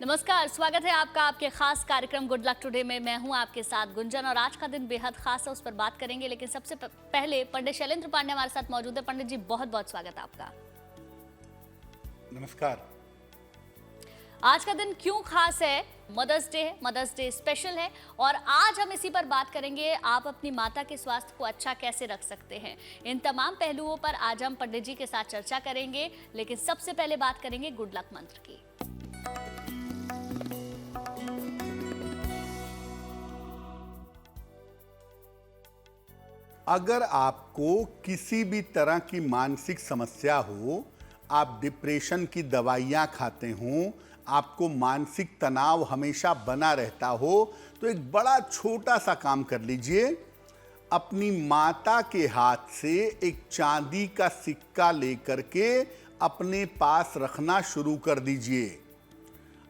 नमस्कार, स्वागत है आपका आपके खास कार्यक्रम गुड लक टुडे में। मैं हूं आपके साथ गुंजन और आज का दिन बेहद खास है, उस पर बात करेंगे। लेकिन सबसे पहले पंडित शैलेंद्र पांडे हमारे साथ मौजूद है। पंडित जी, बहुत बहुत स्वागत है आपका। नमस्कार। आज का दिन क्यों खास है? मदर्स डे है, मदर्स डे स्पेशल है और आज हम इसी पर बात करेंगे। आप अपनी माता के स्वास्थ्य को अच्छा कैसे रख सकते हैं, इन तमाम पहलुओं पर आज हम पंडित जी के साथ चर्चा करेंगे। लेकिन सबसे पहले बात करेंगे गुड लक मंत्र की। अगर आपको किसी भी तरह की मानसिक समस्या हो, आप डिप्रेशन की दवाइयाँ खाते हों, आपको मानसिक तनाव हमेशा बना रहता हो, तो एक बड़ा छोटा सा काम कर लीजिए। अपनी माता के हाथ से एक चांदी का सिक्का लेकर के अपने पास रखना शुरू कर दीजिए।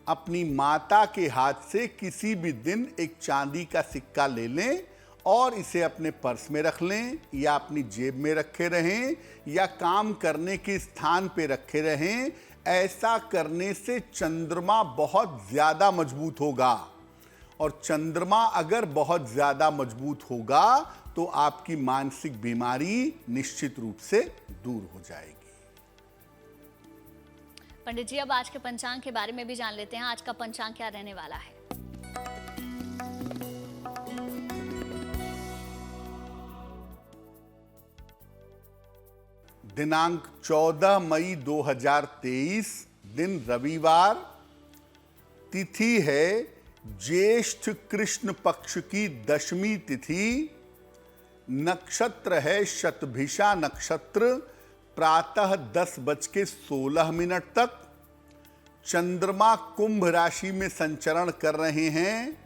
अपनी माता के हाथ से किसी भी दिन एक चांदी का सिक्का ले लें और इसे अपने पर्स में रख लें या अपनी जेब में रखे रहें या काम करने के स्थान पे रखे रहें। ऐसा करने से चंद्रमा बहुत ज़्यादा मजबूत होगा और चंद्रमा अगर बहुत ज़्यादा मजबूत होगा तो आपकी मानसिक बीमारी निश्चित रूप से दूर हो जाएगी। पंडित जी, अब आज के पंचांग के बारे में भी जान लेते हैं। आज का पंचांग क्या रहने वाला है? दिनांक 14 मई 2023, दिन रविवार, तिथि है ज्येष्ठ कृष्ण पक्ष की दशमी तिथि, नक्षत्र है शतभिषा नक्षत्र, प्रातः 10:16 तक। चंद्रमा कुंभ राशि में संचरण कर रहे हैं।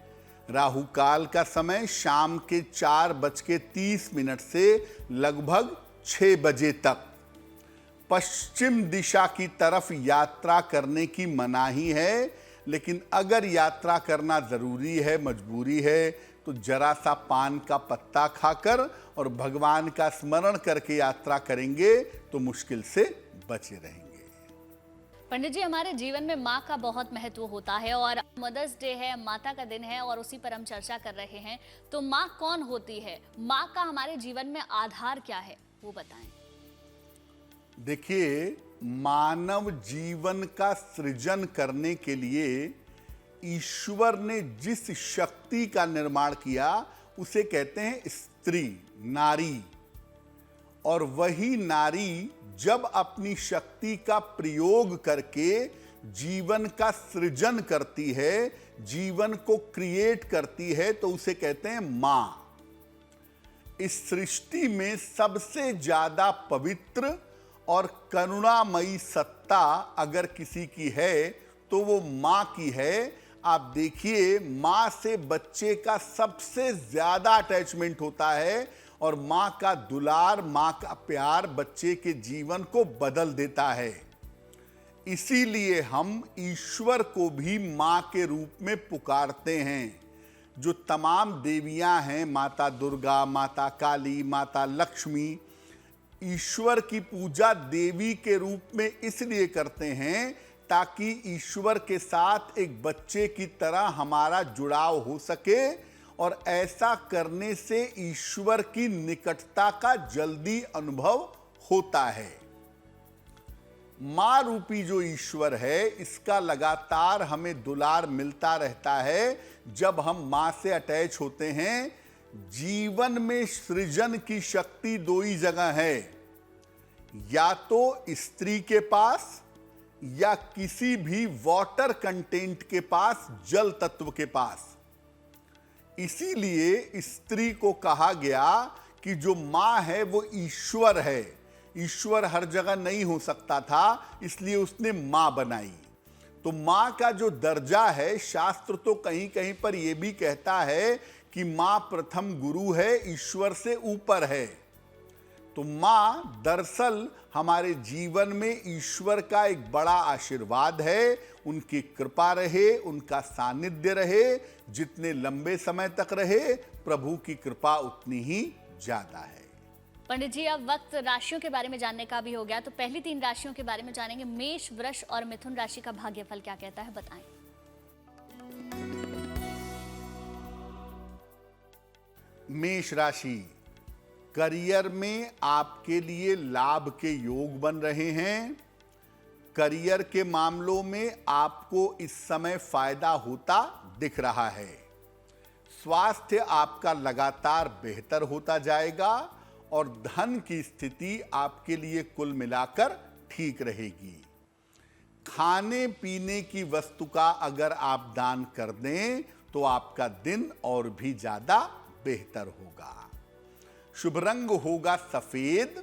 राहु काल का समय शाम के 4:30 से लगभग 6 बजे तक। पश्चिम दिशा की तरफ यात्रा करने की मनाही है, लेकिन अगर यात्रा करना जरूरी है, मजबूरी है, तो जरा सा पान का पत्ता खाकर और भगवान का स्मरण करके यात्रा करेंगे तो मुश्किल से बचे रहेंगे। पंडित जी, हमारे जीवन में माँ का बहुत महत्व होता है और मदर्स डे है, माता का दिन है और उसी पर हम चर्चा कर रहे हैं। तो माँ कौन होती है? माँ का हमारे जीवन में आधार क्या है, वो बताएं। देखिए, मानव जीवन का सृजन करने के लिए ईश्वर ने जिस शक्ति का निर्माण किया उसे कहते हैं स्त्री, नारी। और वही नारी जब अपनी शक्ति का प्रयोग करके जीवन का सृजन करती है, जीवन को क्रिएट करती है, तो उसे कहते हैं मां। इस सृष्टि में सबसे ज्यादा पवित्र और करुणामयी सत्ता अगर किसी की है तो वो मां की है। आप देखिए, मां से बच्चे का सबसे ज्यादा अटैचमेंट होता है और मां का दुलार, मां का प्यार बच्चे के जीवन को बदल देता है। इसीलिए हम ईश्वर को भी मां के रूप में पुकारते हैं। जो तमाम देवियां हैं, माता दुर्गा, माता काली, माता लक्ष्मी, ईश्वर की पूजा देवी के रूप में इसलिए करते हैं ताकि ईश्वर के साथ एक बच्चे की तरह हमारा जुड़ाव हो सके और ऐसा करने से ईश्वर की निकटता का जल्दी अनुभव होता है। मां रूपी जो ईश्वर है, इसका लगातार हमें दुलार मिलता रहता है जब हम मां से अटैच होते हैं। जीवन में सृजन की शक्ति दो ही जगह है, या तो स्त्री के पास या किसी भी वाटर कंटेंट के पास, जल तत्व के पास। इसीलिए स्त्री को कहा गया कि जो मां है वो ईश्वर है। ईश्वर हर जगह नहीं हो सकता था, इसलिए उसने मां बनाई। तो मां का जो दर्जा है, शास्त्र तो कहीं कहीं पर यह भी कहता है कि मां प्रथम गुरु है, ईश्वर से ऊपर है। तो मां दरअसल हमारे जीवन में ईश्वर का एक बड़ा आशीर्वाद है। उनकी कृपा रहे, उनका सानिध्य रहे, जितने लंबे समय तक रहे, प्रभु की कृपा उतनी ही ज्यादा है। पंडित जी, अब वक्त राशियों के बारे में जानने का भी हो गया, तो पहली 3 राशियों के बारे में जानेंगे। मेष, वृष और मिथुन राशि का भाग्यफल क्या कहता है, बताएं। मेष राशि, करियर में आपके लिए लाभ के योग बन रहे हैं। करियर के मामलों में आपको इस समय फायदा होता दिख रहा है। स्वास्थ्य आपका लगातार बेहतर होता जाएगा और धन की स्थिति आपके लिए कुल मिलाकर ठीक रहेगी। खाने पीने की वस्तु का अगर आप दान कर दें तो आपका दिन और भी ज्यादा बेहतर होगा। शुभ रंग होगा सफेद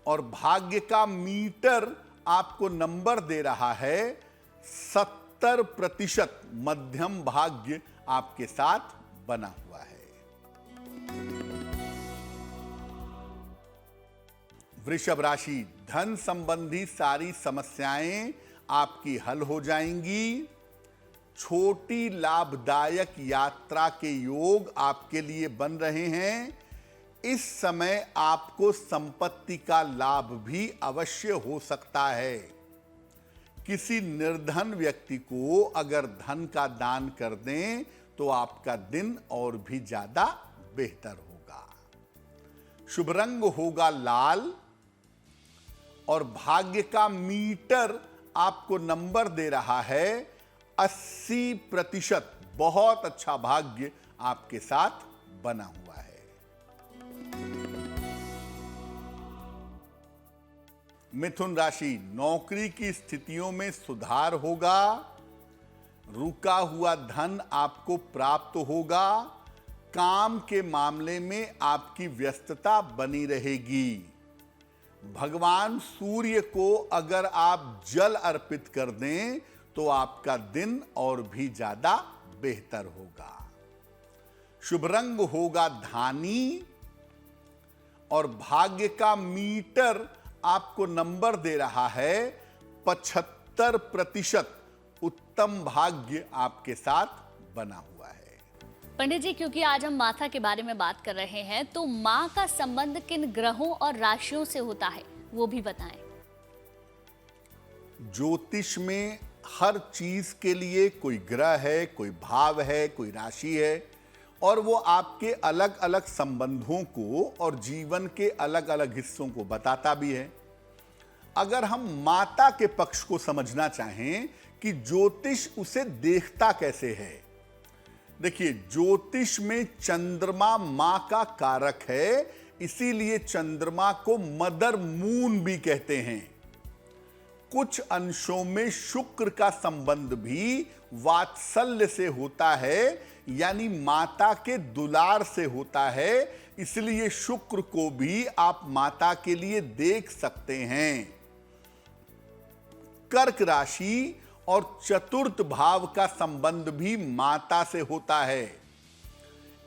और भाग्य का मीटर आपको नंबर दे रहा है 70%। मध्यम भाग्य आपके साथ बना हुआ है। वृषभ राशि, धन संबंधी सारी समस्याएं आपकी हल हो जाएंगी। छोटी लाभदायक यात्रा के योग आपके लिए बन रहे हैं। इस समय आपको संपत्ति का लाभ भी अवश्य हो सकता है। किसी निर्धन व्यक्ति को अगर धन का दान कर दें तो आपका दिन और भी ज्यादा बेहतर होगा। शुभ रंग होगा लाल और भाग्य का मीटर आपको नंबर दे रहा है 80%। बहुत अच्छा भाग्य आपके साथ बना हुआ है। मिथुन राशि, नौकरी की स्थितियों में सुधार होगा। रुका हुआ धन आपको प्राप्त होगा। काम के मामले में आपकी व्यस्तता बनी रहेगी। भगवान सूर्य को अगर आप जल अर्पित कर दें तो आपका दिन और भी ज्यादा बेहतर होगा। शुभ रंग होगा धानी और भाग्य का मीटर आपको नंबर दे रहा है 75%। उत्तम भाग्य आपके साथ बना हुआ है। पंडित जी, क्योंकि आज हम माता के बारे में बात कर रहे हैं, तो माँ का संबंध किन ग्रहों और राशियों से होता है वो भी बताएं। ज्योतिष में हर चीज के लिए कोई ग्रह है, कोई भाव है, कोई राशि है और वो आपके अलग अलग संबंधों को और जीवन के अलग अलग हिस्सों को बताता भी है। अगर हम माता के पक्ष को समझना चाहें कि ज्योतिष उसे देखता कैसे है, देखिए ज्योतिष में चंद्रमा मां का कारक है, इसीलिए चंद्रमा को मदर मून भी कहते हैं। कुछ अंशों में शुक्र का संबंध भी वात्सल्य से होता है, यानी माता के दुलार से होता है, इसलिए शुक्र को भी आप माता के लिए देख सकते हैं। कर्क राशि और चतुर्थ भाव का संबंध भी माता से होता है,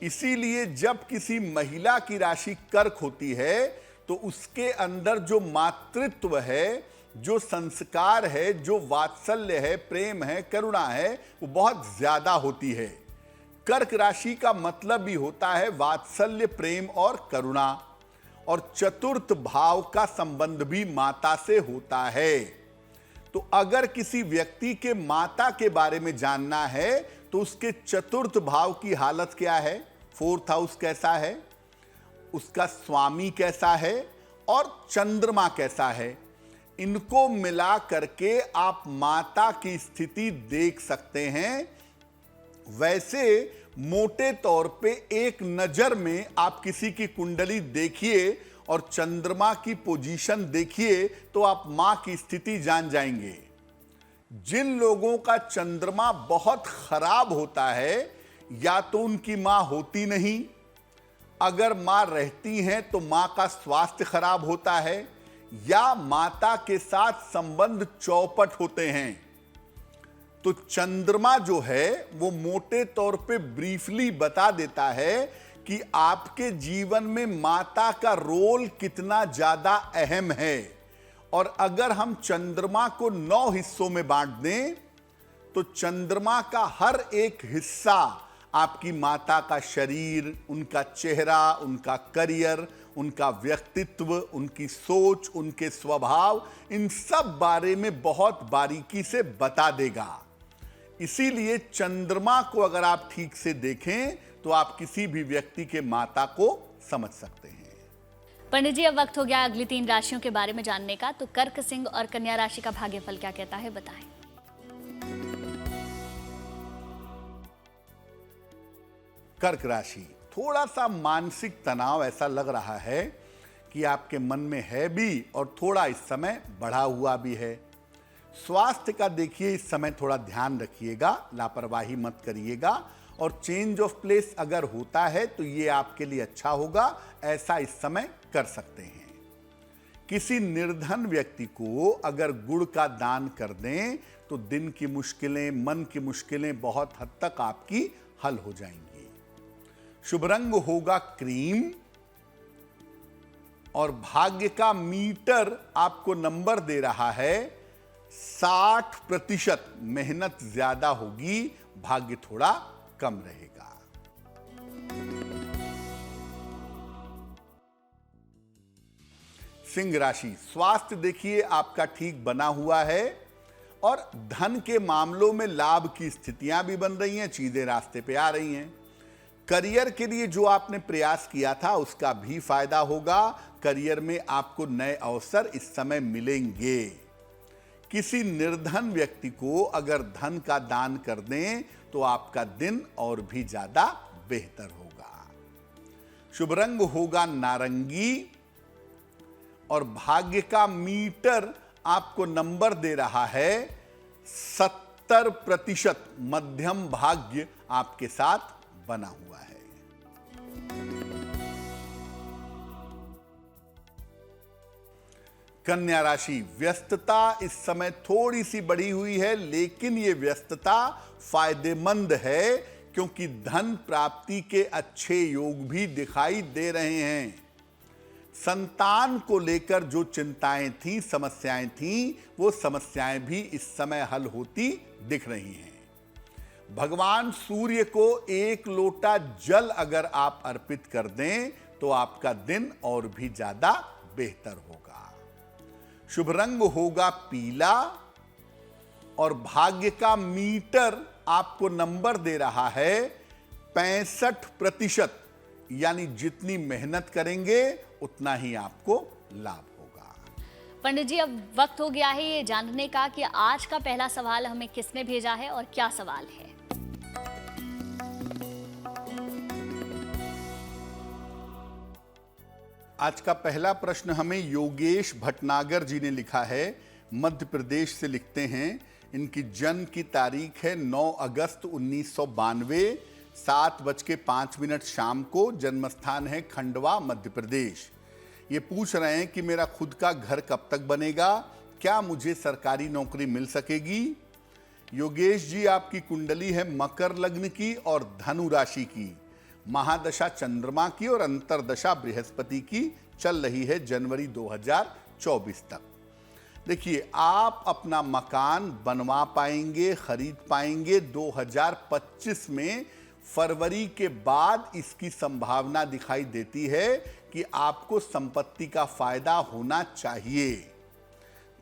इसीलिए जब किसी महिला की राशि कर्क होती है तो उसके अंदर जो मातृत्व है, जो संस्कार है, जो वात्सल्य है, प्रेम है, करुणा है, वो बहुत ज्यादा होती है। कर्क राशि का मतलब भी होता है वात्सल्य, प्रेम और करुणा। और चतुर्थ भाव का संबंध भी माता से होता है। तो अगर किसी व्यक्ति के माता के बारे में जानना है तो उसके चतुर्थ भाव की हालत क्या है, फोर्थ हाउस कैसा है, उसका स्वामी कैसा है और चंद्रमा कैसा है, इनको मिला करके आप माता की स्थिति देख सकते हैं। वैसे मोटे तौर पे एक नजर में आप किसी की कुंडली देखिए और चंद्रमा की पोजीशन देखिए तो आप मां की स्थिति जान जाएंगे। जिन लोगों का चंद्रमा बहुत खराब होता है, या तो उनकी मां होती नहीं, अगर मां रहती हैं तो मां का स्वास्थ्य खराब होता है, या माता के साथ संबंध चौपट होते हैं। तो चंद्रमा जो है वो मोटे तौर पे ब्रीफली बता देता है कि आपके जीवन में माता का रोल कितना ज्यादा अहम है। और अगर हम चंद्रमा को 9 हिस्सों में बांट दें तो चंद्रमा का हर एक हिस्सा आपकी माता का शरीर, उनका चेहरा, उनका करियर, उनका व्यक्तित्व, उनकी सोच, उनके स्वभाव, इन सब बारे में बहुत बारीकी से बता देगा। इसीलिए चंद्रमा को अगर आप ठीक से देखें तो आप किसी भी व्यक्ति के माता को समझ सकते हैं। पंडित जी, अब वक्त हो गया अगली 3 राशियों के बारे में जानने का। तो कर्क, सिंह और कन्या राशि का भाग्यफल क्या कहता है, बताएं। कर्क राशि, थोड़ा सा मानसिक तनाव ऐसा लग रहा है कि आपके मन में है भी और थोड़ा इस समय बढ़ा हुआ भी है। स्वास्थ्य का देखिए, इस समय थोड़ा ध्यान रखिएगा, लापरवाही मत करिएगा, और चेंज ऑफ प्लेस अगर होता है तो ये आपके लिए अच्छा होगा, ऐसा इस समय कर सकते हैं। किसी निर्धन व्यक्ति को अगर गुड़ का दान कर दें तो दिन की मुश्किलें, मन की मुश्किलें बहुत हद तक आपकी हल हो जाएंगी। शुभ रंग होगा क्रीम, और भाग्य का मीटर आपको नंबर दे रहा है 60%। मेहनत ज्यादा होगी, भाग्य थोड़ा कम रहेगा। सिंह राशि, स्वास्थ्य देखिए आपका ठीक बना हुआ है, और धन के मामलों में लाभ की स्थितियां भी बन रही हैं, चीजें रास्ते पे आ रही हैं। करियर के लिए जो आपने प्रयास किया था उसका भी फायदा होगा। करियर में आपको नए अवसर इस समय मिलेंगे। किसी निर्धन व्यक्ति को अगर धन का दान कर दें तो आपका दिन और भी ज्यादा बेहतर होगा। शुभ रंग होगा नारंगी, और भाग्य का मीटर आपको नंबर दे रहा है 70%। मध्यम भाग्य आपके साथ बना हुआ है। कन्या राशि, व्यस्तता इस समय थोड़ी सी बढ़ी हुई है, लेकिन यह व्यस्तता फायदेमंद है, क्योंकि धन प्राप्ति के अच्छे योग भी दिखाई दे रहे हैं। संतान को लेकर जो चिंताएं थी, समस्याएं थी, वो समस्याएं भी इस समय हल होती दिख रही हैं। भगवान सूर्य को 1 लोटा जल अगर आप अर्पित कर दें तो आपका दिन और भी ज्यादा बेहतर होगा। शुभ रंग होगा पीला, और भाग्य का मीटर आपको नंबर दे रहा है 65%। यानी जितनी मेहनत करेंगे उतना ही आपको लाभ होगा। पंडित जी, अब वक्त हो गया है ये जानने का कि आज का पहला सवाल हमें किसने भेजा है और क्या सवाल है। आज का पहला प्रश्न हमें योगेश भटनागर जी ने लिखा है, मध्य प्रदेश से लिखते हैं। इनकी जन्म की तारीख है 9 अगस्त 1992, 7:05 शाम को। जन्म स्थान है खंडवा, मध्य प्रदेश। ये पूछ रहे हैं कि मेरा खुद का घर कब तक बनेगा, क्या मुझे सरकारी नौकरी मिल सकेगी। योगेश जी, आपकी कुंडली है मकर लग्न की और धनु राशि की। महादशा चंद्रमा की और अंतरदशा बृहस्पति की चल रही है जनवरी 2024 तक। देखिए, आप अपना मकान बनवा पाएंगे, खरीद पाएंगे 2025 में। फरवरी के बाद इसकी संभावना दिखाई देती है कि आपको संपत्ति का फायदा होना चाहिए।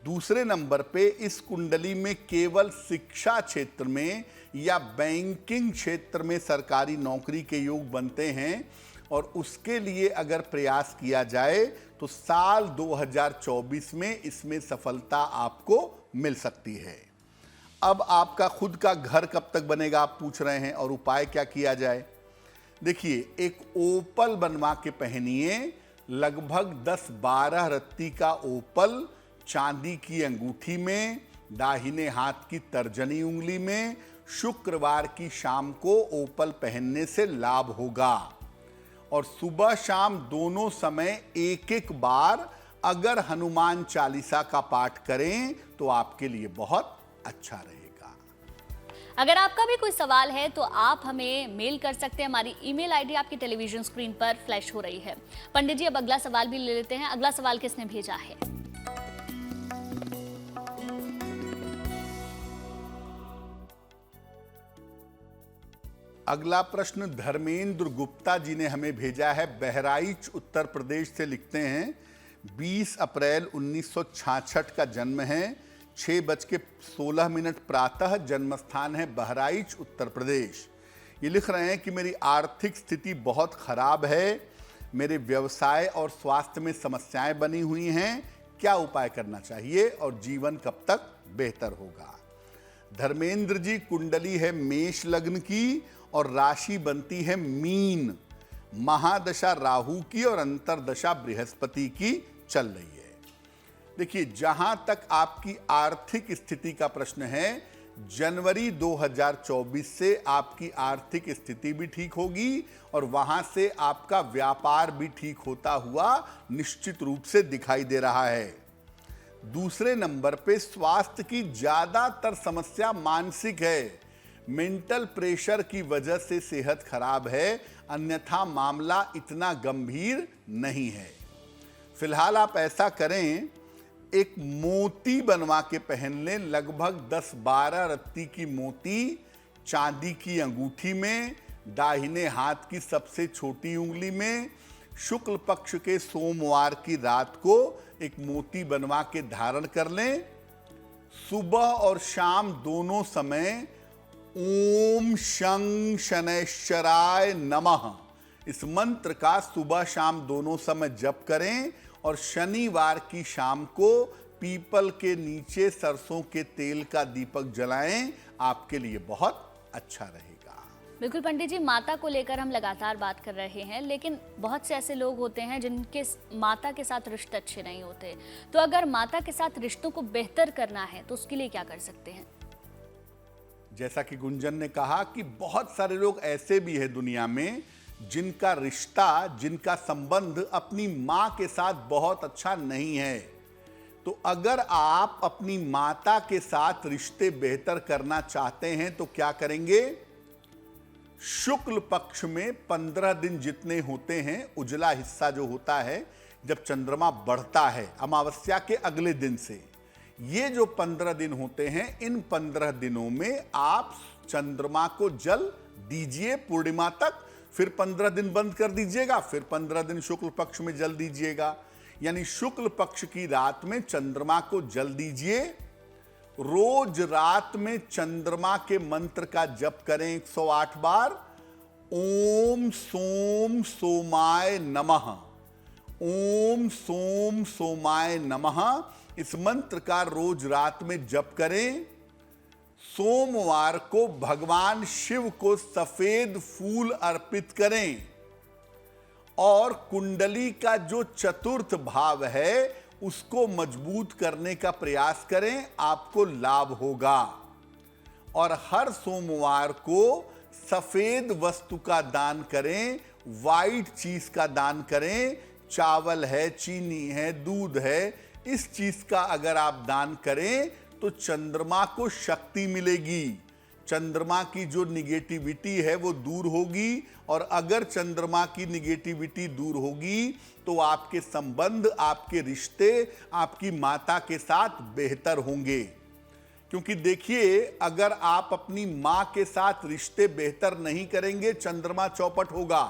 दूसरे नंबर पे इस कुंडली में केवल शिक्षा क्षेत्र में या बैंकिंग क्षेत्र में सरकारी नौकरी के योग बनते हैं, और उसके लिए अगर प्रयास किया जाए तो साल 2024 में इसमें सफलता आपको मिल सकती है। अब आपका खुद का घर कब तक बनेगा आप पूछ रहे हैं, और उपाय क्या किया जाए। देखिए, एक ओपल बनवा के पहनिए, लगभग 10-12 रत्ती का ओपल चांदी की अंगूठी में, दाहिने हाथ की तर्जनी उंगली में। शुक्रवार की शाम को ओपल पहनने से लाभ होगा, और सुबह शाम दोनों समय एक बार अगर हनुमान चालीसा का पाठ करें तो आपके लिए बहुत अच्छा रहेगा। अगर आपका भी कोई सवाल है तो आप हमें मेल कर सकते हैं। हमारी ईमेल आईडी आपकी टेलीविजन स्क्रीन पर फ्लैश हो रही है। पंडित जी, अब अगला सवाल भी ले लेते हैं। अगला सवाल किसने भेजा है? अगला प्रश्न धर्मेंद्र गुप्ता जी ने हमें भेजा है। बहराइच उत्तर प्रदेश से लिखते हैं, 20 अप्रैल 1966 का जन्म है। 6:16 प्रातः, जन्म स्थान है बहराइच, उत्तर प्रदेश। ये लिख रहे हैं कि मेरी आर्थिक स्थिति बहुत खराब है, मेरे व्यवसाय और स्वास्थ्य में समस्याएं बनी हुई हैं, क्या उपाय करना चाहिए और जीवन कब तक बेहतर होगा? धर्मेंद्र जी, कुंडली है मेष लग्न की और राशि बनती है मीन। महादशा राहु की और अंतरदशा बृहस्पति की चल रही है। देखिए, जहां तक आपकी आर्थिक स्थिति का प्रश्न है, जनवरी 2024 से आपकी आर्थिक स्थिति भी ठीक होगी और वहां से आपका व्यापार भी ठीक होता हुआ निश्चित रूप से दिखाई दे रहा है। दूसरे नंबर पे स्वास्थ्य की ज्यादातर समस्या मानसिक है। मेंटल प्रेशर की वजह से सेहत खराब है, अन्यथा मामला इतना गंभीर नहीं है। फिलहाल आप ऐसा करें, एक मोती बनवा के पहन लें, लगभग 10-12 रत्ती की मोती चांदी की अंगूठी में, दाहिने हाथ की सबसे छोटी उंगली में। शुक्ल पक्ष के सोमवार की रात को एक मोती बनवा के धारण कर लें। सुबह और शाम दोनों समय ओम शं शनैश्चराय नमः इस मंत्र का सुबह शाम दोनों समय जप करें और शनिवार की शाम को पीपल के नीचे सरसों के तेल का दीपक जलाएं, आपके लिए बहुत अच्छा रहेगा। बिल्कुल पंडित जी, माता को लेकर हम लगातार बात कर रहे हैं, लेकिन बहुत से ऐसे लोग होते हैं जिनके माता के साथ रिश्ते अच्छे नहीं होते। तो अगर माता के साथ रिश्तों को बेहतर करना है तो उसके लिए क्या कर सकते हैं? जैसा कि गुंजन ने कहा कि बहुत सारे लोग ऐसे भी हैं दुनिया में जिनका रिश्ता, जिनका संबंध अपनी मां के साथ बहुत अच्छा नहीं है। तो अगर आप अपनी माता के साथ रिश्ते बेहतर करना चाहते हैं तो क्या करेंगे? शुक्ल पक्ष में 15 दिन जितने होते हैं, उजला हिस्सा जो होता है जब चंद्रमा बढ़ता है अमावस्या के अगले दिन से, ये जो 15 दिन होते हैं, इन 15 दिनों में आप चंद्रमा को जल दीजिए पूर्णिमा तक, फिर 15 दिन बंद कर दीजिएगा, फिर 15 दिन शुक्ल पक्ष में जल दीजिएगा। यानी शुक्ल पक्ष की रात में चंद्रमा को जल दीजिए। रोज रात में चंद्रमा के मंत्र का जप करें 108 बार। ओम सोम सोमाय नमः, ओम सोम सोमाय नमः, इस मंत्र का रोज रात में जप करें। सोमवार को भगवान शिव को सफेद फूल अर्पित करें और कुंडली का जो चतुर्थ भाव है उसको मजबूत करने का प्रयास करें, आपको लाभ होगा। और हर सोमवार को सफेद वस्तु का दान करें, वाइट चीज का दान करें। चावल है, चीनी है, दूध है, इस चीज का अगर आप दान करें तो चंद्रमा को शक्ति मिलेगी, चंद्रमा की जो निगेटिविटी है वो दूर होगी। और अगर चंद्रमा की निगेटिविटी दूर होगी तो आपके संबंध, आपके रिश्ते आपकी माता के साथ बेहतर होंगे। क्योंकि देखिए, अगर आप अपनी मां के साथ रिश्ते बेहतर नहीं करेंगे, चंद्रमा चौपट होगा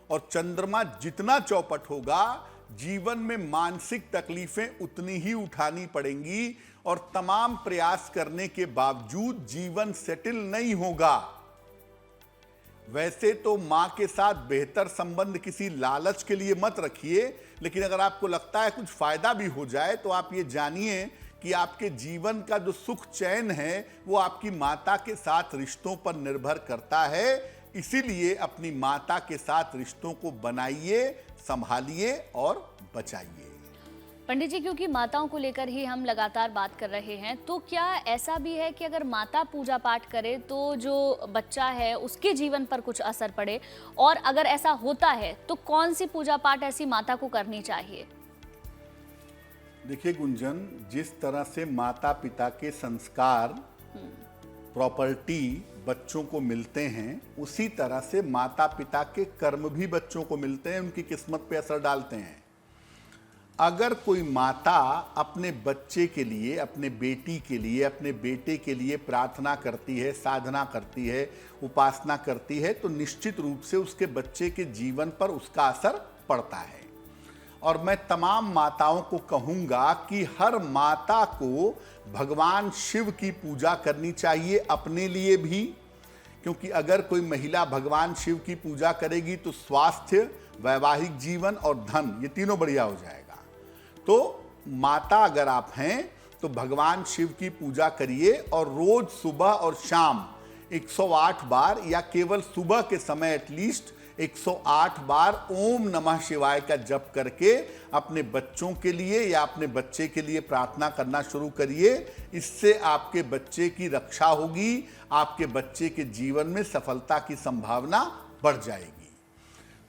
और चंद्रमा जितना चौपट होगा, जीवन में मानसिक तकलीफें उतनी ही उठानी पड़ेंगी और तमाम प्रयास करने के बावजूद जीवन सेटल नहीं होगा। वैसे तो मां के साथ बेहतर संबंध किसी लालच के लिए मत रखिए, लेकिन अगर आपको लगता है कुछ फायदा भी हो जाए तो आप ये जानिए कि आपके जीवन का जो सुख चैन है वो आपकी माता के साथ रिश्तों पर निर्भर करता है। इसीलिए अपनी माता के साथ रिश्तों को बनाइए, संभालिए और बचाइए। पंडित जी, क्योंकि माताओं को लेकर ही हम लगातार बात कर रहे हैं, तो क्या ऐसा भी है कि अगर माता पूजा पाठ करे तो जो बच्चा है उसके जीवन पर कुछ असर पड़े? और अगर ऐसा होता है तो कौन सी पूजा पाठ ऐसी माता को करनी चाहिए? देखिए गुंजन, जिस तरह से माता पिता के संस्कार, प्रॉपर्टी बच्चों को मिलते हैं, उसी तरह से माता पिता के कर्म भी बच्चों को मिलते हैं, उनकी किस्मत पे असर डालते हैं। अगर कोई माता अपने बच्चे के लिए, अपने बेटी के लिए, अपने बेटे के लिए प्रार्थना करती है, साधना करती है, उपासना करती है, तो निश्चित रूप से उसके बच्चे के जीवन पर उसका असर पड़ता है। और मैं तमाम माताओं को कहूंगा कि हर माता को भगवान शिव की पूजा करनी चाहिए, अपने लिए भी, क्योंकि अगर कोई महिला भगवान शिव की पूजा करेगी तो स्वास्थ्य, वैवाहिक जीवन और धन, ये तीनों बढ़िया हो जाएगा। तो माता अगर आप हैं तो भगवान शिव की पूजा करिए और रोज सुबह और शाम 108 बार या केवल सुबह के समय एटलीस्ट 108 बार ओम नमः शिवाय का जप करके अपने बच्चों के लिए या अपने बच्चे के लिए प्रार्थना करना शुरू करिए। इससे आपके बच्चे की रक्षा होगी, आपके बच्चे के जीवन में सफलता की संभावना बढ़ जाएगी।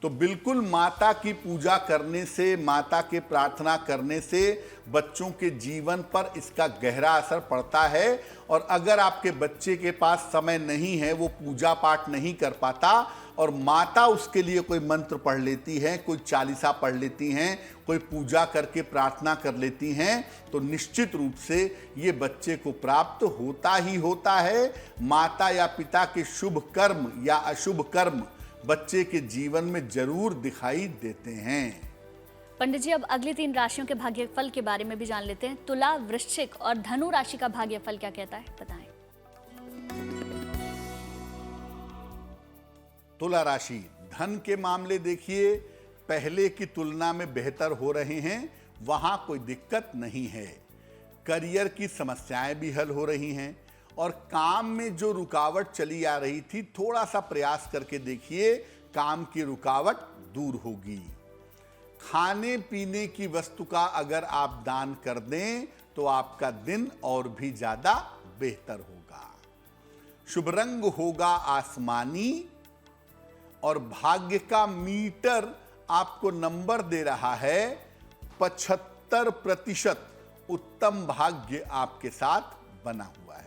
तो बिल्कुल माता की पूजा करने से, माता के प्रार्थना करने से बच्चों के जीवन पर इसका गहरा असर पड़ता है। और अगर आपके बच्चे के पास समय नहीं है, वो पूजा पाठ नहीं कर पाता और माता उसके लिए कोई मंत्र पढ़ लेती है, कोई चालीसा पढ़ लेती हैं, कोई पूजा करके प्रार्थना कर लेती हैं, तो निश्चित रूप से ये बच्चे को प्राप्त होता ही होता है। माता या पिता के शुभ कर्म या अशुभ कर्म बच्चे के जीवन में जरूर दिखाई देते हैं। पंडित जी, अब अगली 3 राशियों के भाग्यफल के बारे में भी जान लेते हैं। तुला, वृश्चिक और धनु राशि का भाग्यफल क्या कहता है, बताएं। तुला राशि, धन के मामले देखिए पहले की तुलना में बेहतर हो रहे हैं, वहां कोई दिक्कत नहीं है। करियर की समस्याएं भी हल हो रही हैं और काम में जो रुकावट चली आ रही थी, थोड़ा सा प्रयास करके देखिए, काम की रुकावट दूर होगी। खाने पीने की वस्तु का अगर आप दान कर दें तो आपका दिन और भी ज्यादा बेहतर होगा। शुभ रंग होगा आसमानी और भाग्य का मीटर आपको नंबर दे रहा है 75%। उत्तम भाग्य आपके साथ बना हुआ है।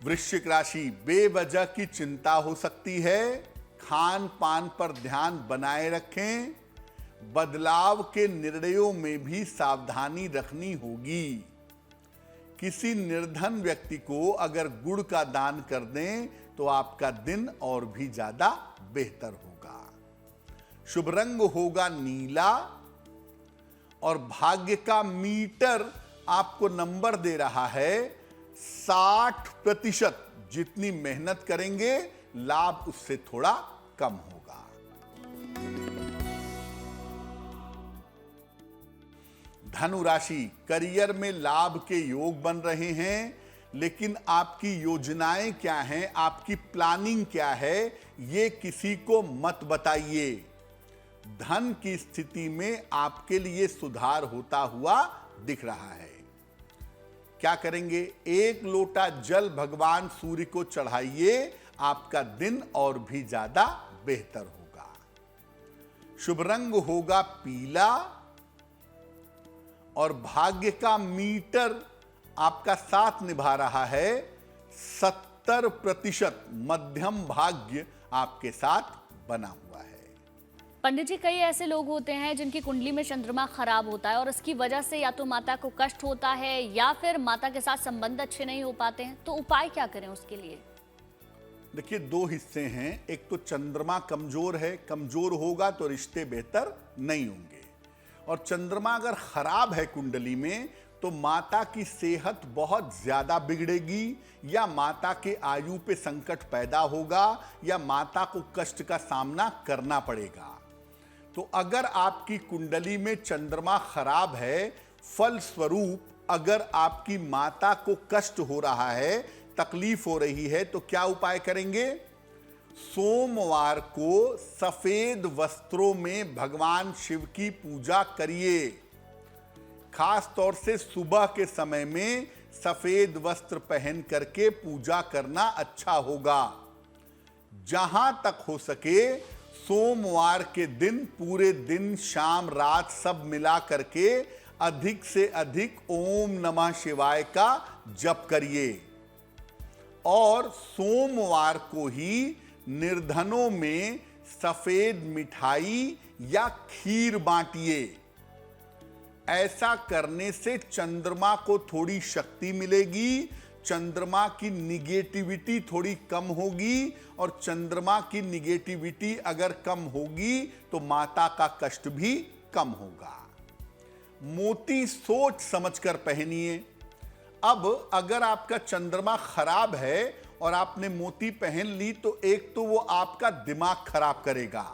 वृश्चिक राशि, बेवजह की चिंता हो सकती है, खान पान पर ध्यान बनाए रखें। बदलाव के निर्णयों में भी सावधानी रखनी होगी। किसी निर्धन व्यक्ति को अगर गुड़ का दान कर दें तो आपका दिन और भी ज्यादा बेहतर होगा। शुभ रंग होगा नीला और भाग्य का मीटर आपको नंबर दे रहा है 60%। जितनी मेहनत करेंगे लाभ उससे थोड़ा कम होगा। धनु राशि, करियर में लाभ के योग बन रहे हैं, लेकिन आपकी योजनाएं क्या हैं, आपकी प्लानिंग क्या है, ये किसी को मत बताइए। धन की स्थिति में आपके लिए सुधार होता हुआ दिख रहा है। क्या करेंगे? 1 लोटा जल भगवान सूर्य को चढ़ाइए, आपका दिन और भी ज्यादा बेहतर होगा। शुभ रंग होगा पीला और भाग्य का मीटर आपका साथ निभा रहा है 70%। मध्यम भाग्य आपके साथ बना हुआ है। पंडित जी, कई ऐसे लोग होते हैं जिनकी कुंडली में चंद्रमा खराब होता है और उसकी वजह से या तो माता को कष्ट होता है या फिर माता के साथ संबंध अच्छे नहीं हो पाते हैं, तो उपाय क्या करें उसके लिए? देखिए, 2 हिस्से हैं। एक तो चंद्रमा कमजोर है, कमजोर होगा तो रिश्ते बेहतर नहीं होंगे। और चंद्रमा अगर खराब है कुंडली में तो माता की सेहत बहुत ज्यादा बिगड़ेगी, या माता के आयु पे संकट पैदा होगा, या माता को कष्ट का सामना करना पड़ेगा। तो अगर आपकी कुंडली में चंद्रमा खराब है, फल स्वरूप अगर आपकी माता को कष्ट हो रहा है, तकलीफ हो रही है, तो क्या उपाय करेंगे? सोमवार को सफेद वस्त्रों में भगवान शिव की पूजा करिए। खास तौर से सुबह के समय में सफेद वस्त्र पहन करके पूजा करना अच्छा होगा। जहां तक हो सके सोमवार के दिन पूरे दिन, शाम रात सब मिला करके अधिक से अधिक ओम नमः शिवाय का जप करिए। और सोमवार को ही निर्धनों में सफेद मिठाई या खीर बांटिए। ऐसा करने से चंद्रमा को थोड़ी शक्ति मिलेगी, चंद्रमा की निगेटिविटी थोड़ी कम होगी, और चंद्रमा की निगेटिविटी अगर कम होगी तो माता का कष्ट भी कम होगा। मोती सोच समझकर पहनिए। अब अगर आपका चंद्रमा खराब है और आपने मोती पहन ली तो एक तो वो आपका दिमाग खराब करेगा,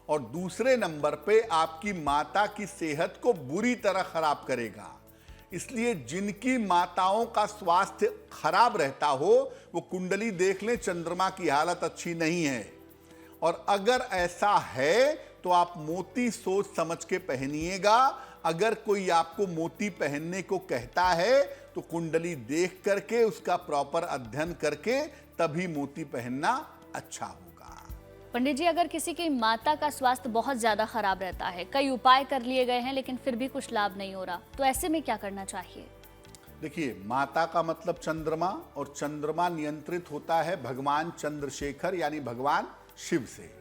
और दूसरे नंबर पे आपकी माता की सेहत को बुरी तरह खराब करेगा। इसलिए जिनकी माताओं का स्वास्थ्य खराब रहता हो वो कुंडली देख लें, चंद्रमा की हालत अच्छी नहीं है। और अगर ऐसा है तो आप मोती सोच समझ के पहनिएगा। अगर कोई आपको मोती पहनने को कहता है तो कुंडली देख करके उसका प्रॉपर अध्ययन करके तभी मोती पहनना अच्छा होगा। पंडित जी, अगर किसी की माता का स्वास्थ्य बहुत ज्यादा खराब रहता है, कई उपाय कर लिए गए हैं लेकिन फिर भी कुछ लाभ नहीं हो रहा, तो ऐसे में क्या करना चाहिए? देखिए, माता का मतलब चंद्रमा, और चंद्रमा नियंत्रित होता है भगवान चंद्रशेखर यानी भगवान शिव से।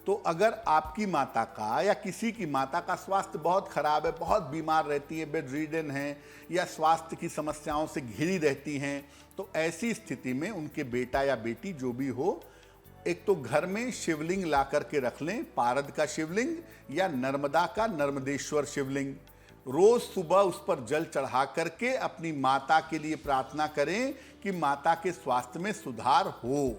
तो अगर आपकी माता का या किसी की माता का स्वास्थ्य बहुत खराब है, बहुत बीमार रहती है, बेड रीडन है, या स्वास्थ्य की समस्याओं से घिरी रहती हैं, तो ऐसी स्थिति में उनके बेटा या बेटी जो भी हो, एक तो घर में शिवलिंग ला करके रख लें, पारद का शिवलिंग या नर्मदा का नर्मदेश्वर शिवलिंग। रोज सुबह उस पर जल चढ़ा करके अपनी माता के लिए प्रार्थना करें कि माता के स्वास्थ्य में सुधार हो।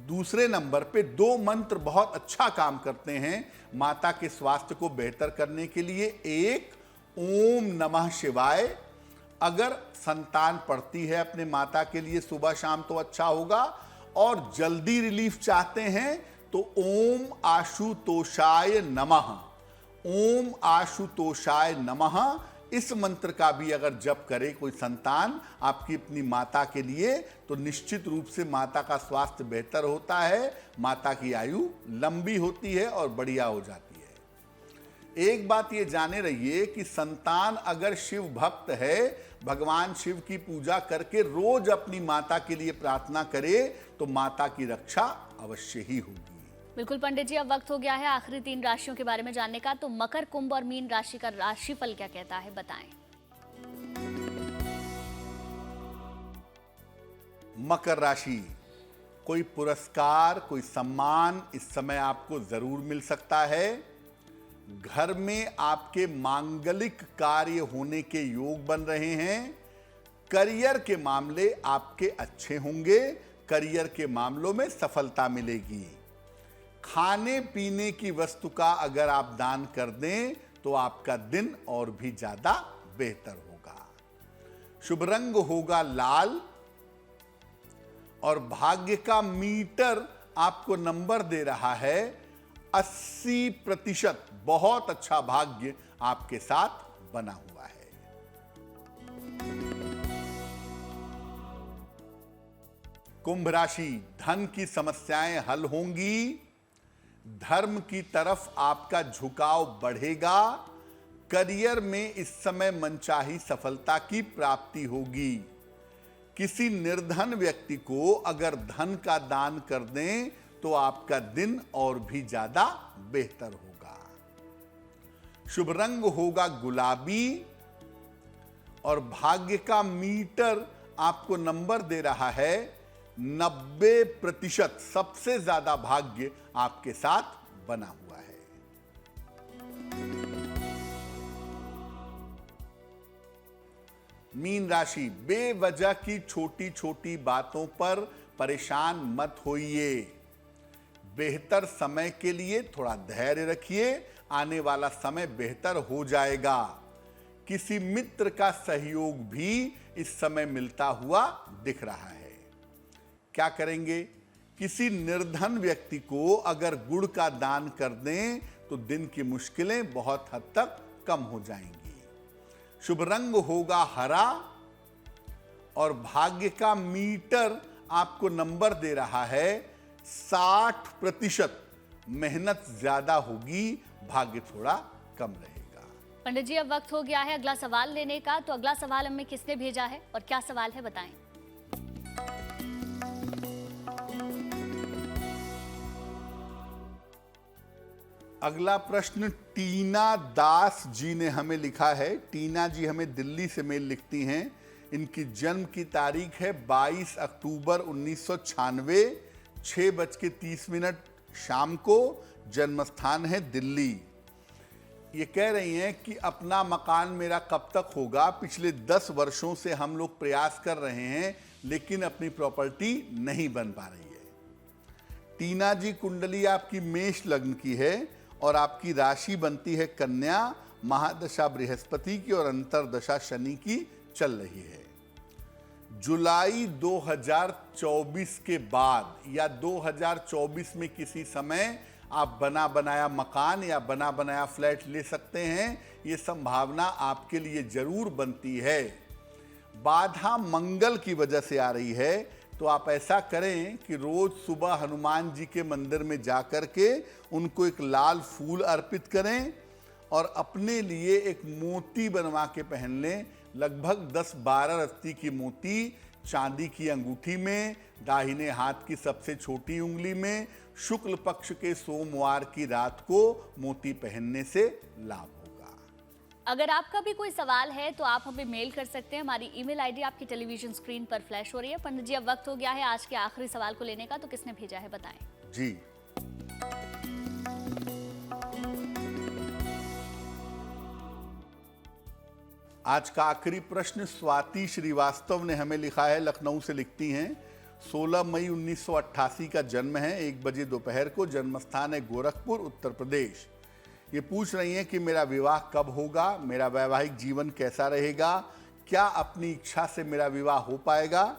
दूसरे नंबर पे 2 मंत्र बहुत अच्छा काम करते हैं माता के स्वास्थ्य को बेहतर करने के लिए। एक, ओम नमः शिवाय। अगर संतान पढ़ती है अपने माता के लिए सुबह शाम तो अच्छा होगा, और जल्दी रिलीफ चाहते हैं तो ओम आशुतोषाय नमः, ओम आशुतोषाय नमः, इस मंत्र का भी अगर जप करे कोई संतान आपकी अपनी माता के लिए तो निश्चित रूप से माता का स्वास्थ्य बेहतर होता है, माता की आयु लंबी होती है और बढ़िया हो जाती है। एक बात ये जाने रहिए कि संतान अगर शिव भक्त है, भगवान शिव की पूजा करके रोज अपनी माता के लिए प्रार्थना करे तो माता की रक्षा अवश्य ही होगी। बिल्कुल पंडित जी, अब वक्त हो गया है आखिरी 3 राशियों के बारे में जानने का। तो मकर, कुंभ और मीन राशि का राशिफल क्या कहता है, बताएं। मकर राशि, कोई पुरस्कार, कोई सम्मान इस समय आपको जरूर मिल सकता है। घर में आपके मांगलिक कार्य होने के योग बन रहे हैं। करियर के मामले आपके अच्छे होंगे, करियर के मामलों में सफलता मिलेगी। खाने पीने की वस्तु का अगर आप दान कर दें तो आपका दिन और भी ज्यादा बेहतर होगा। शुभ रंग होगा लाल, और भाग्य का मीटर आपको नंबर दे रहा है 80%। बहुत अच्छा भाग्य आपके साथ बना हुआ है। कुंभ राशि, धन की समस्याएं हल होंगी। धर्म की तरफ आपका झुकाव बढ़ेगा। करियर में इस समय मनचाही सफलता की प्राप्ति होगी। किसी निर्धन व्यक्ति को अगर धन का दान कर दें तो आपका दिन और भी ज्यादा बेहतर होगा। शुभ रंग होगा गुलाबी, और भाग्य का मीटर आपको नंबर दे रहा है 90%। सबसे ज्यादा भाग्य आपके साथ बना हुआ है। मीन राशि, बेवजह की छोटी छोटी बातों पर परेशान मत होइए। बेहतर समय के लिए थोड़ा धैर्य रखिए, आने वाला समय बेहतर हो जाएगा। किसी मित्र का सहयोग भी इस समय मिलता हुआ दिख रहा है। क्या करेंगे? किसी निर्धन व्यक्ति को अगर गुड़ का दान कर दें तो दिन की मुश्किलें बहुत हद तक कम हो जाएंगी। शुभ रंग होगा हरा, और भाग्य का मीटर आपको नंबर दे रहा है 60%। मेहनत ज्यादा होगी, भाग्य थोड़ा कम रहेगा। पंडित जी, अब वक्त हो गया है अगला सवाल लेने का। तो अगला सवाल हमें किसने भेजा है और क्या सवाल है, बताएं। अगला प्रश्न टीना दास जी ने हमें लिखा है। टीना जी हमें दिल्ली से मेल लिखती हैं इनकी जन्म की तारीख है 22 अक्टूबर 1996, 6:30 शाम को। जन्म स्थान है दिल्ली। ये कह रही हैं कि अपना मकान मेरा कब तक होगा। पिछले 10 वर्षों से हम लोग प्रयास कर रहे हैं, लेकिन अपनी प्रॉपर्टी नहीं बन पा रही है। टीना जी, कुंडली आपकी मेष लग्न की है और आपकी राशि बनती है कन्या। महादशा बृहस्पति की और अंतरदशा शनि की चल रही है। जुलाई 2024 के बाद या 2024 में किसी समय आप बना बनाया मकान या बना बनाया फ्लैट ले सकते हैं। ये संभावना आपके लिए जरूर बनती है। बाधा मंगल की वजह से आ रही है, तो आप ऐसा करें कि रोज सुबह हनुमान जी के मंदिर में जाकर के उनको एक लाल फूल अर्पित करें और अपने लिए एक मोती बनवा के पहन लें। लगभग 10-12 रत्ती की मोती चांदी की अंगूठी में, दाहिने हाथ की सबसे छोटी उंगली में, शुक्ल पक्ष के सोमवार की रात को मोती पहनने से लाभ होगा। अगर आपका भी कोई सवाल है तो आप हमें मेल कर सकते हैं। हमारी ईमेल आईडी आपकी टेलीविजन स्क्रीन पर फ्लैश हो रही है। पंडित जी, अब वक्त हो गया है आज के आखिरी सवाल को लेने का, तो किसने भेजा है बताएं। जी, आज का आखिरी प्रश्न स्वाति श्रीवास्तव ने हमें लिखा है। लखनऊ से लिखती हैं, 16 मई 1988 का जन्म है, 1 बजे दोपहर को। जन्म स्थान है गोरखपुर, उत्तर प्रदेश। ये पूछ रही हैं कि मेरा विवाह कब होगा, मेरा वैवाहिक जीवन कैसा रहेगा, क्या अपनी इच्छा से मेरा विवाह हो पाएगा।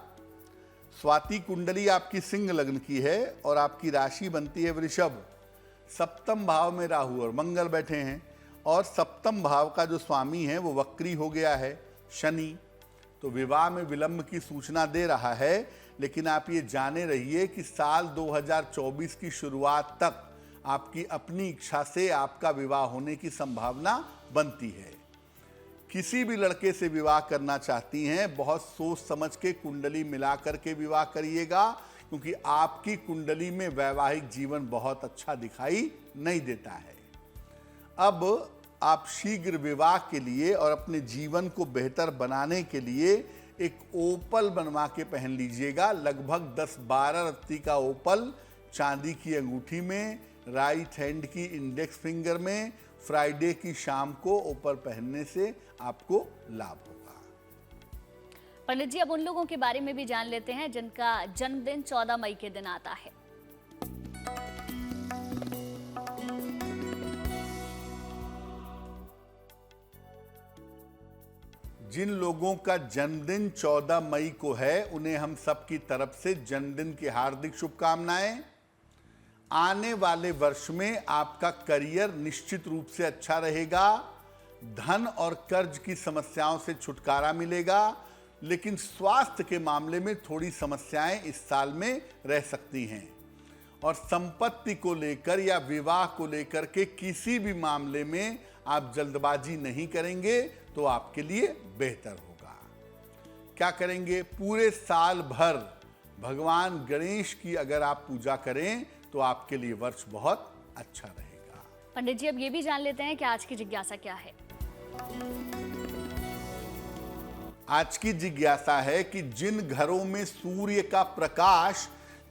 स्वाति, कुंडली आपकी सिंह लग्न की है और आपकी राशि बनती है वृषभ। सप्तम भाव में राहु और मंगल बैठे हैं और सप्तम भाव का जो स्वामी है वो वक्री हो गया है, शनि। तो विवाह में विलंब की सूचना दे रहा है, लेकिन आप ये जाने रहिए कि साल 2024 की शुरुआत तक आपकी अपनी इच्छा से आपका विवाह होने की संभावना बनती है। किसी भी लड़के से विवाह करना चाहती हैं, बहुत सोच समझ के कुंडली मिला करके विवाह करिएगा, क्योंकि आपकी कुंडली में वैवाहिक जीवन बहुत अच्छा दिखाई नहीं देता है। अब आप शीघ्र विवाह के लिए और अपने जीवन को बेहतर बनाने के लिए एक ओपल बनवा के पहन लीजिएगा। लगभग 10-12 रत्ती का ओपल चांदी की अंगूठी में, राइट हैंड की इंडेक्स फिंगर में, फ्राइडे की शाम को ओपल पहनने से आपको लाभ होगा। पंडित जी, अब उन लोगों के बारे में भी जान लेते हैं जिनका जन्मदिन 14 मई के दिन आता है। जिन लोगों का जन्मदिन 14 मई को है, उन्हें हम सबकी तरफ से जन्मदिन की हार्दिक शुभकामनाएं। आने वाले वर्ष में आपका करियर निश्चित रूप से अच्छा रहेगा। धन और कर्ज की समस्याओं से छुटकारा मिलेगा, लेकिन स्वास्थ्य के मामले में थोड़ी समस्याएं इस साल में रह सकती हैं। और संपत्ति को लेकर या विवाह को लेकर के किसी भी मामले में आप जल्दबाजी नहीं करेंगे तो आपके लिए बेहतर होगा। क्या करेंगे? पूरे साल भर भगवान गणेश की अगर आप पूजा करें तो आपके लिए वर्ष बहुत अच्छा रहेगा। पंडित जी, अब ये भी जान लेते हैं कि आज की जिज्ञासा क्या है। आज की जिज्ञासा है कि जिन घरों में सूर्य का प्रकाश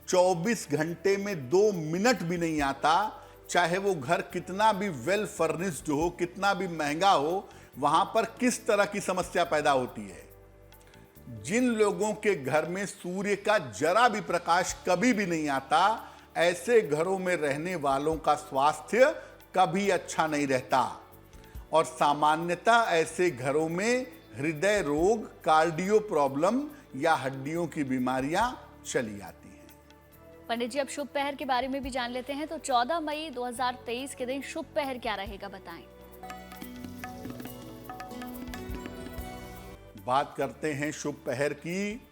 24 घंटे में 2 मिनट भी नहीं आता, चाहे वो घर कितना भी वेल फर्निश्ड हो, कितना भी महंगा हो, वहां पर किस तरह की समस्या पैदा होती है। जिन लोगों के घर में सूर्य का जरा भी प्रकाश कभी भी नहीं आता, ऐसे घरों में रहने वालों का स्वास्थ्य कभी अच्छा नहीं रहता और सामान्यतः ऐसे घरों में हृदय रोग, कार्डियो प्रॉब्लम या हड्डियों की बीमारियां चली आती हैं। पंडित जी, अब शुभ पहर के बारे में भी जान लेते हैं। तो 14 मई 2023 के दिन शुभ पहर क्या रहेगा, बताएं। बात करते हैं शुभ पहर की।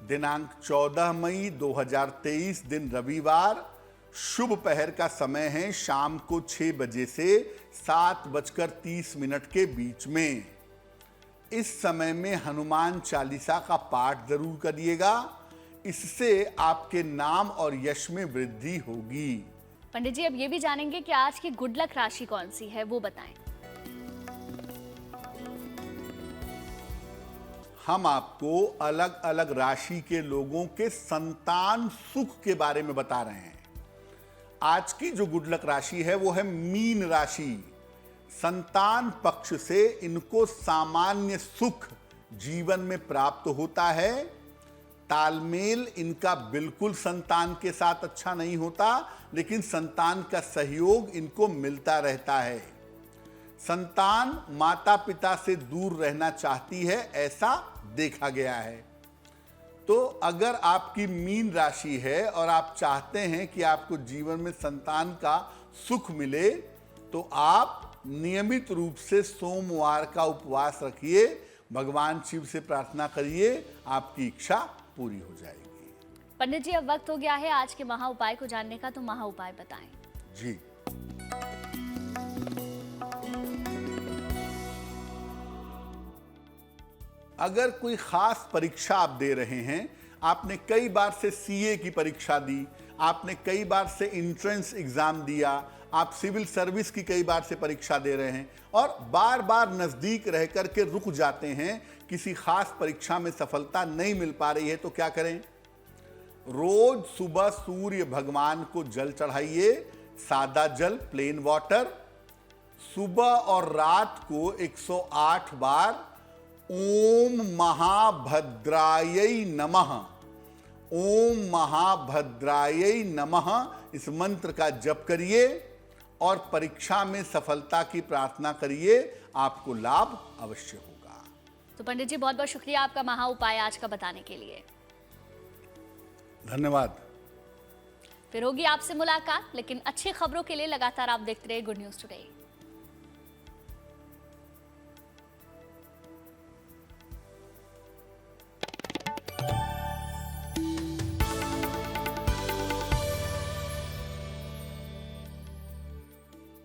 दिनांक 14 मई 2023 दिन रविवार। शुभ पहर का समय है शाम को 6 बजे से 7:30 के बीच में। इस समय में हनुमान चालीसा का पाठ जरूर करिएगा, इससे आपके नाम और यश में वृद्धि होगी। पंडित जी, अब ये भी जानेंगे कि आज की गुड लक राशि कौन सी है, वो बताएं। हम आपको अलग अलग राशि के लोगों के संतान सुख के बारे में बता रहे हैं। आज की जो गुड लक राशि है वो है मीन राशि। संतान पक्ष से इनको सामान्य सुख जीवन में प्राप्त होता है। तालमेल इनका बिल्कुल संतान के साथ अच्छा नहीं होता, लेकिन संतान का सहयोग इनको मिलता रहता है। संतान माता पिता से दूर रहना चाहती है, ऐसा देखा गया है। तो अगर आपकी मीन राशि है और आप चाहते हैं कि आपको जीवन में संतान का सुख मिले, तो आप नियमित रूप से सोमवार का उपवास रखिए, भगवान शिव से प्रार्थना करिए, आपकी इच्छा पूरी हो जाएगी। पंडित जी, अब वक्त हो गया है आज के महा उपाय को जानने का, तो महा उपाय बताएं। जी, अगर कोई खास परीक्षा आप दे रहे हैं, आपने कई बार से सीए की परीक्षा दी, आपने कई बार से एंट्रेंस एग्जाम दिया, आप सिविल सर्विस की कई बार से परीक्षा दे रहे हैं और बार बार नजदीक रह करके रुक जाते हैं, किसी खास परीक्षा में सफलता नहीं मिल पा रही है, तो क्या करें? रोज सुबह सूर्य भगवान को जल चढ़ाइए, सादा जल, प्लेन वाटर। सुबह और रात को 108 बार ओम महाभद्रायै नमः, ओम महाभद्रायै नमः इस मंत्र का जप करिए और परीक्षा में सफलता की प्रार्थना करिए, आपको लाभ अवश्य होगा। तो पंडित जी, बहुत बहुत शुक्रिया आपका महा उपाय आज का बताने के लिए। धन्यवाद। फिर होगी आपसे मुलाकात, लेकिन अच्छी खबरों के लिए लगातार आप देखते रहिए गुड न्यूज टुडे।